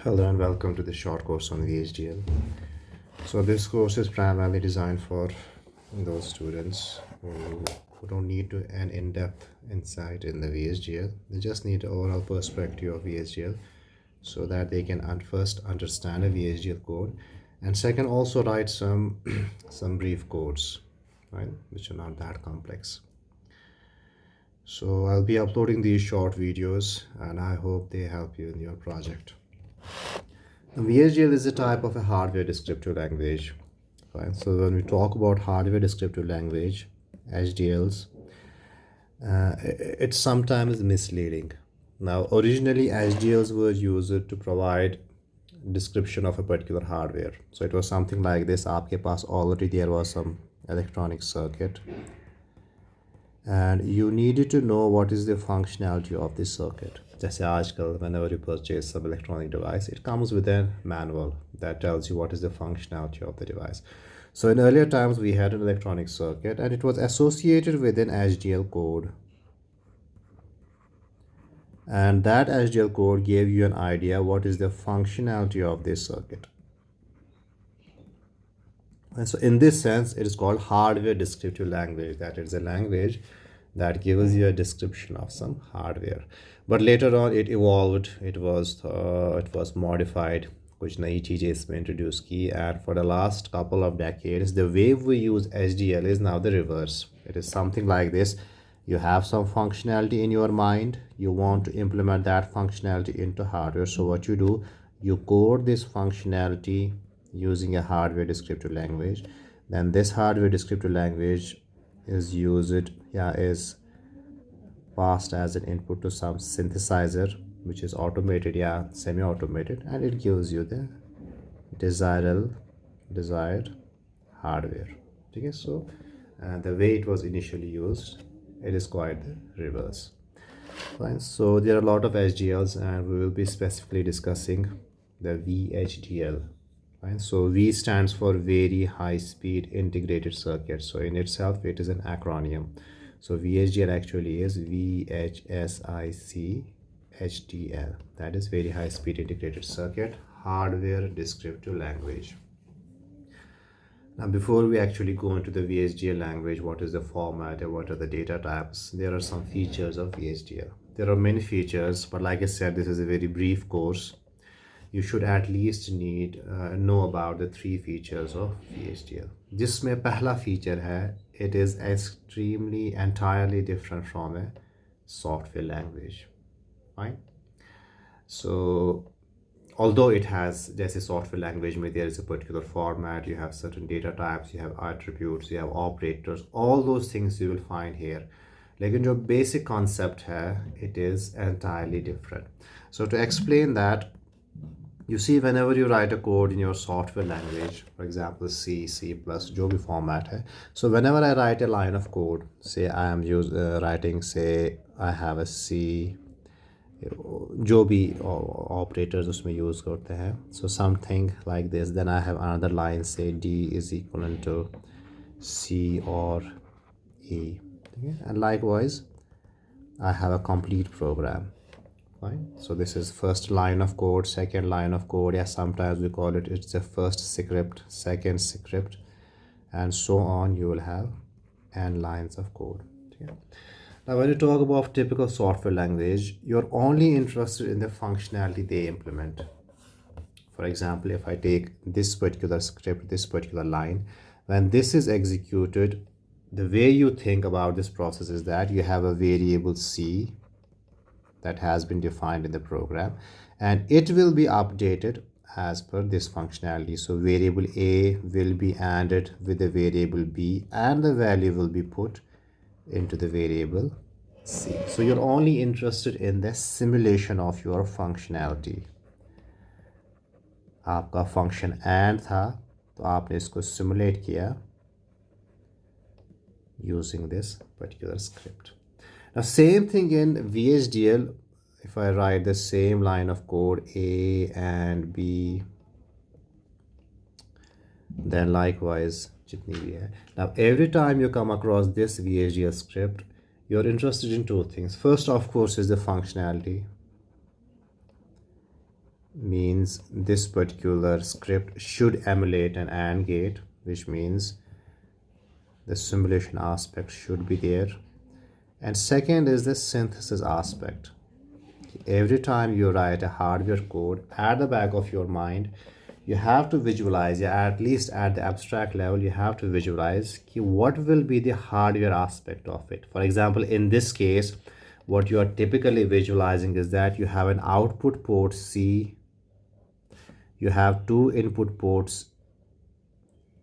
Hello and welcome to this short course on VHDL. So this course is primarily designed for those students who don't need an in-depth insight in the VHDL. They just need an overall perspective of VHDL so that they can first understand a VHDL code, and second also write some some brief codes, right, which are not that complex. So I'll be uploading these short videos and I hope they help you in your project. VHDL is a type of a hardware descriptive language. Right? So when we talk about hardware descriptive language, HDLs, it's sometimes misleading. Now, originally HDLs were used to provide description of a particular hardware. So it was something like this. आपके पास already there was some electronic circuit, and you needed to know what is the functionality of this circuit. जैसे आजकल whenever you purchase some electronic device, it comes with a manual that tells you what is the functionality of the device. So in earlier times we had an electronic circuit and it was associated with an HDL code, and that HDL code gave you an idea what is the functionality of this circuit. And so in this sense it is called hardware descriptive language, that is a language that gives you a description of some hardware. But later on it evolved, it was modified, कुछ नई चीज़ें इसमें introduce की, and for the last couple of decades the way we use HDL is now the reverse. It is something like this: you have some functionality in your mind, you want to implement that functionality into hardware, so what you do, you code this functionality using a hardware descriptive language. Then this hardware descriptive language is passed as an input to some synthesizer which is automated, semi-automated, and it gives you the desired hardware. Okay, so the way it was initially used, it is quite the reverse. Fine. So there are a lot of HDLs and we will be specifically discussing the VHDL. Fine. So V stands for very high speed integrated circuit. So in itself it is an acronym. So VHDL actually is VHSIC that is very high speed integrated circuit hardware descriptive language. Now before we actually go into the VHDL language, what is the format and what are the data types, there are some features of VHDL. There are many features, but like I said, this is a very brief course. You should at least know about the 3 features of VHDL. जिसमें पहला feature है, it is entirely different from a software language. Fine. So although it has, जैसे software language में there is a particular format, you have certain data types, you have attributes, you have operators, all those things you will find here. लेकिन जो basic concept है, it is entirely different. So to explain that, you see, whenever you write a code in your software language, for example C, C++, जो भी format है, so whenever I write a line of code, say I am writing, say I have a C, जो भी operators उसमें use करते हैं, so something like this, then I have another line, say D is equivalent to C or E, okay? And likewise I have a complete program. Fine. So this is first line of code, second line of code, sometimes we call it's the first script, second script, and so on. You will have n lines of code. Okay. Now when you talk about typical software language, you're only interested in the functionality they implement. For example, if I take this particular script, this particular line, when this is executed, the way you think about this process is that you have a variable C that has been defined in the program, and it will be updated as per this functionality. So variable A will be added with the variable B and the value will be put into the variable C. So you're only interested in the simulation of your functionality. आपका function AND था, तो आपने इसको simulate किया using this particular script. Now same thing in VHDL. If I write the same line of code A and B, then likewise जितनी भी है. Now every time you come across this VHDL script, you're interested in 2 things. First, of course, is the functionality. means this particular script should emulate an AND gate, which means the simulation aspect should be there. And second is the synthesis aspect. Every time you write a hardware code, at the back of your mind, you have to visualize, at least at the abstract level, you have to visualize what will be the hardware aspect of it. For example, in this case, what you are typically visualizing is that you have an output port C, you have two input ports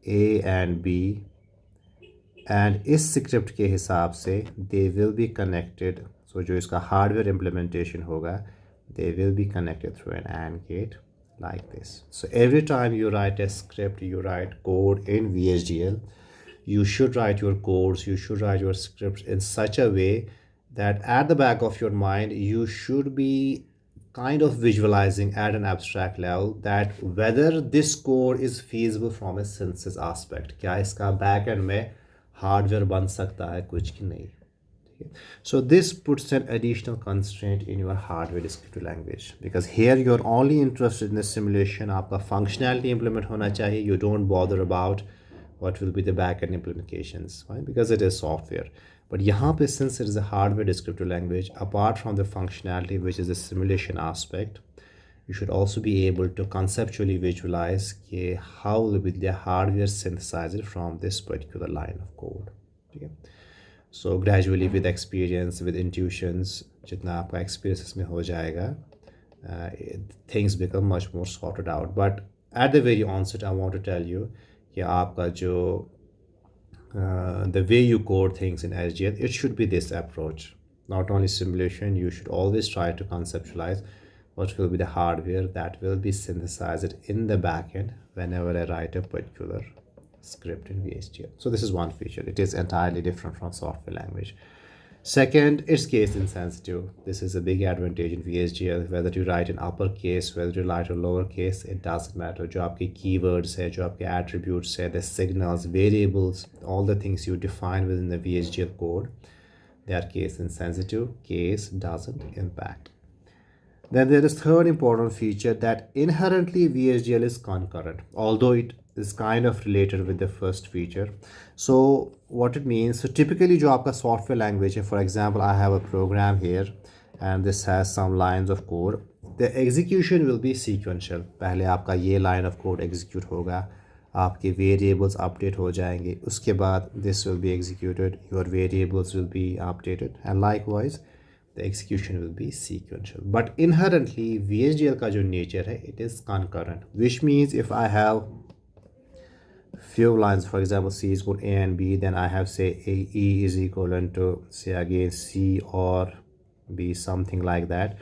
A and B, and इस script के हिसाब से they will be connected. सो जो इसका hardware implementation होगा, they will be connected through an AND gate like this. So every time you write a script, you write code in VHDL, you should write your codes, you should write your scripts in such a way that at the back of your mind, you should be kind of visualizing at an abstract level that whether this code is feasible from a synthesis aspect. क्या इसका back end में hardware बन सकता है कुछ कि नहीं. So this puts an additional constraint in your hardware descriptive language, because here you're only interested in the simulation. आपका functionality implement होना चाहिए. You don't bother about what will be the backend implications, right? Because it is software. But यहाँ पे since it is a hardware descriptive language, apart from the functionality, which is the simulation aspect, you should also be able to conceptually visualize how will be the hardware synthesizer from this particular line of code. Okay? So gradually with experience, with intuitions, जितना आपका experience इसमें हो जाएगा, things become much more sorted out. But at the very onset, I want to tell you कि आपका जो the way you code things in SGL, it should be this approach. Not only simulation, you should always try to conceptualize what will be the hardware that will be synthesized in the backend whenever I write a particular script in VHDL. So this is one feature. It is entirely different from software language. Second, it's case insensitive. This is a big advantage in VHDL. Whether you write in uppercase, whether you write in lowercase, it doesn't matter. जो आपके keywords है, जो आपके attributes है, the signals, variables, all the things you define within the VHDL code, they are case insensitive. Case doesn't impact. Then there is third important feature that inherently VHDL is concurrent, although it is kind of related with the first feature. So what it means, so typically जो आपका software language है, for example, I have a program here and this has some lines of code. The execution will be sequential. पहले आपका ये line of code execute होगा, आपके variables update हो जाएंगे, उसके बाद this will be executed, your variables will be updated, and likewise the execution will be sequential. But inherently VHDL का जो nature है, it is concurrent, which means if I have few lines, for example, C is equal A and B, then I have say E is equivalent to say again C or B, something like that.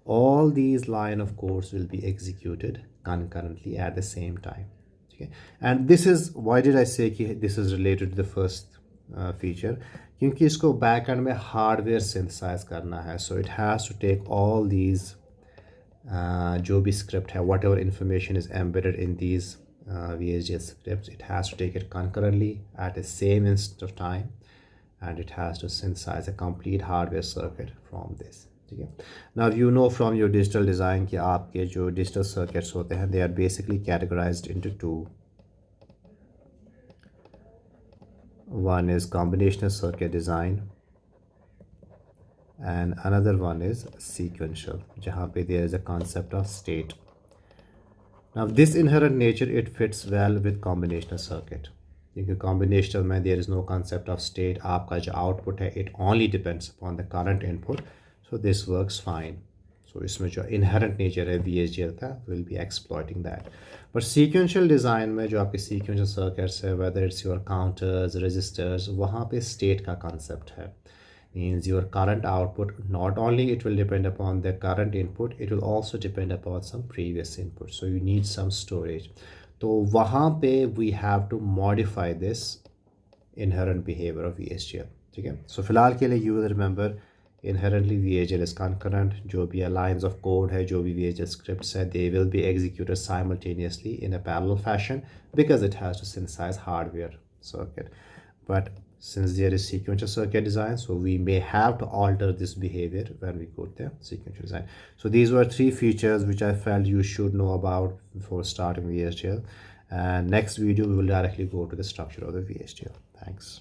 All these line of codes will be executed concurrently at the same time. Okay, and this is why did I say this is related to the first feature, क्योंकि इसको back end में hardware synthesise करना है. So it has to take all these जो भी script है, whatever information is embedded in these VHDL scripts, it has to take it concurrently at the same instant of time, and it has to synthesize a complete hardware circuit from this. ठीक है. Now you know from your digital design कि आपके जो digital circuits होते हैं, they are basically categorized into two. One is combinational circuit design and another one is sequential, जहाँ पे there is a concept of state. Now this inherent nature, it fits well with combinational circuit, क्योंकि combinational में there is no concept of state. आपका जो output है, it only depends upon the current input, so this works fine. So इसमें जो inherent nature है VHDL का, will be exploiting that. But sequential design में जो आपके sequential circuits है, whether it's your counters, resistors, वहाँ पे state का concept है. Means your current output, not only it will depend upon the current input, it will also depend upon some previous input, so you need some storage. तो वहाँ पे we have to modify this inherent behavior of VHDL. ठीक है. So फिलहाल के लिए you will remember inherently VHDL is concurrent. जो भी lines of code है, जो भी VHDL scripts है, they will be executed simultaneously in a parallel fashion because it has to synthesize hardware circuit. But since there is sequential circuit design, so we may have to alter this behavior when we go to the sequential design. So these were 3 features which I felt you should know about before starting VHDL, and next video we will directly go to the structure of the VHDL. Thanks.